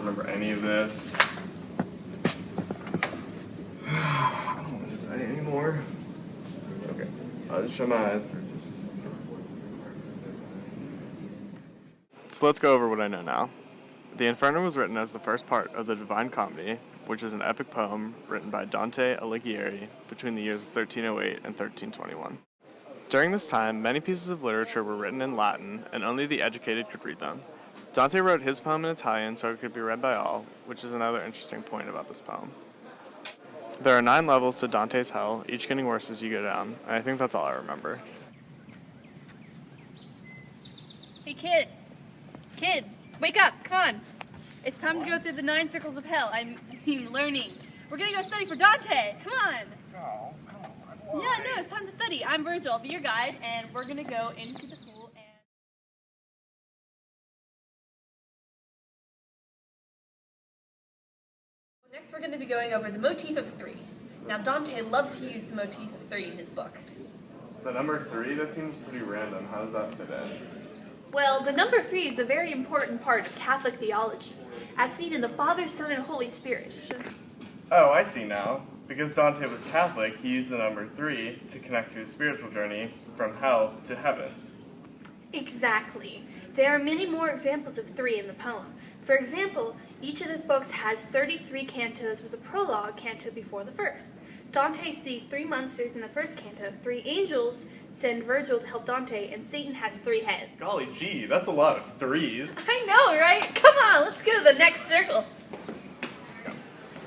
remember any of this. I don't want to study anymore. Okay, I'll just shut my eyes for just a second. So let's go over what I know now. The Inferno was written as the first part of the Divine Comedy, which is an epic poem written by Dante Alighieri between the years of 1308 and 1321. During this time, many pieces of literature were written in Latin, and only the educated could read them. Dante wrote his poem in Italian so it could be read by all, which is another interesting point about this poem. There are 9 levels to Dante's Hell, each getting worse as you go down, and I think that's all I remember. Hey kid, wake up, come on. It's time to go through the 9 circles of hell. I mean learning. We're gonna go study for Dante, come on. Oh, come on. Yeah, no, it's time to study. I'm Virgil, I'll be your guide, and we're gonna go into the school and... Next we're gonna be going over the motif of 3. Now Dante loved to use the motif of 3 in his book. The number 3, that seems pretty random. How does that fit in? Well, the number 3 is a very important part of Catholic theology, as seen in the Father, Son, and Holy Spirit. Oh, I see now. Because Dante was Catholic, he used the number 3 to connect to his spiritual journey from hell to heaven. Exactly. There are many more examples of 3 in the poem. For example, each of the books has 33 cantos with a prologue canto before the first. Dante sees 3 monsters in the first canto, 3 angels send Virgil to help Dante, and Satan has 3 heads. Golly gee, that's a lot of 3s. I know, right? Come on, let's go to the next circle.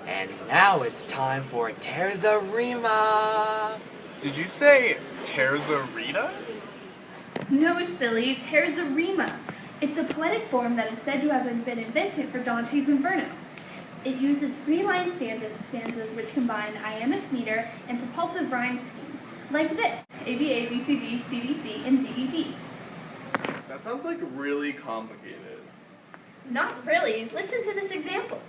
And now it's time for Terza Rima. Did you say Terza Ritas? No, silly, Terza Rima. It's a poetic form that is said to have been invented for Dante's Inferno. It uses 3-line stanzas which combine iambic meter and propulsive rhyme scheme, like this: A, B, A, B, C, D, C, D, C, and D, D, D. That sounds like really complicated. Not really. Listen to this example.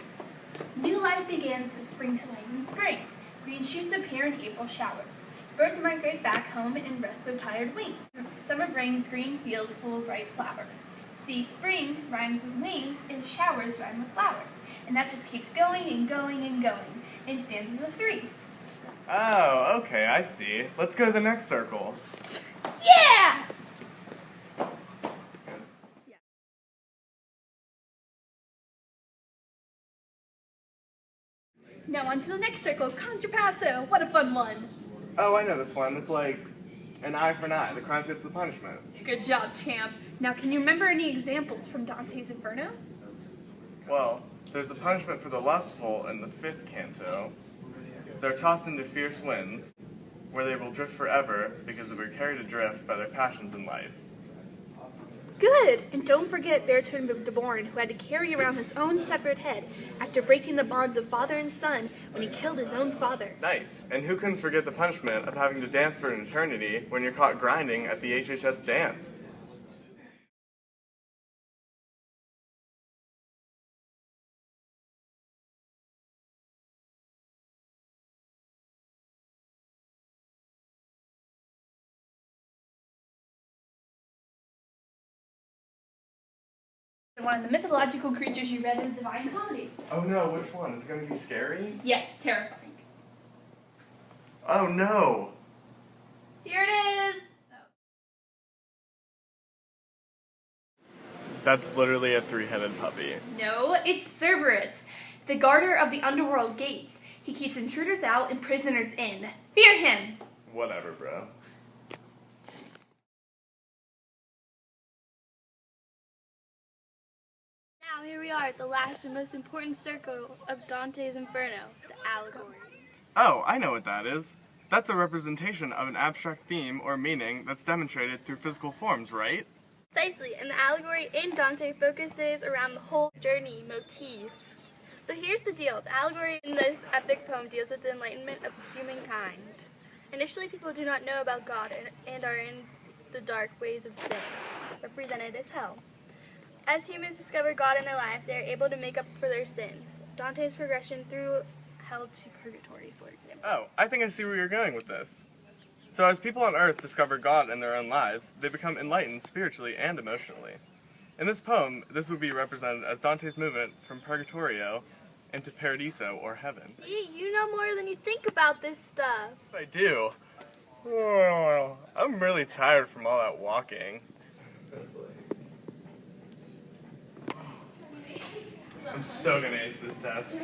New life begins as spring to lighten spring. Green shoots appear in April showers. Birds migrate back home and rest their tired wings. Summer brings green fields full of bright flowers. See, spring rhymes with wings, and showers rhyme with flowers. And that just keeps going and going and going in stanzas of 3. Oh, okay, I see. Let's go to the next circle. Yeah! Now on to the next circle, contrapasso. What a fun one. Oh, I know this one. It's like an eye for an eye. The crime fits the punishment. Good job, champ. Now can you remember any examples from Dante's Inferno? Well, there's the punishment for the lustful in the 5th canto. They're tossed into fierce winds, where they will drift forever because they were carried adrift by their passions in life. Good! And don't forget Bertrand de Born, who had to carry around his own separate head after breaking the bonds of father and son when he killed his own father. Nice. And who couldn't forget the punishment of having to dance for an eternity when you're caught grinding at the HHS dance? One of the mythological creatures you read in the Divine Comedy. Oh no, which one? Is it going to be scary? Yes, terrifying. Oh no! Here it is! That's literally a 3-headed puppy. No, it's Cerberus, the guarder of the underworld gates. He keeps intruders out and prisoners in. Fear him! Whatever, bro. Now here we are at the last and most important circle of Dante's Inferno, the allegory. Oh, I know what that is. That's a representation of an abstract theme or meaning that's demonstrated through physical forms, right? Precisely, and the allegory in Dante focuses around the whole journey motif. So here's the deal. The allegory in this epic poem deals with the enlightenment of humankind. Initially, people do not know about God and are in the dark ways of sin, represented as hell. As humans discover God in their lives, they are able to make up for their sins. Dante's progression through hell to purgatory, for example. Oh, I think I see where you're going with this. So as people on Earth discover God in their own lives, they become enlightened spiritually and emotionally. In this poem, this would be represented as Dante's movement from Purgatorio into Paradiso, or heaven. See, you know more than you think about this stuff. I do. Oh, I'm really tired from all that walking. I'm so gonna ace this test.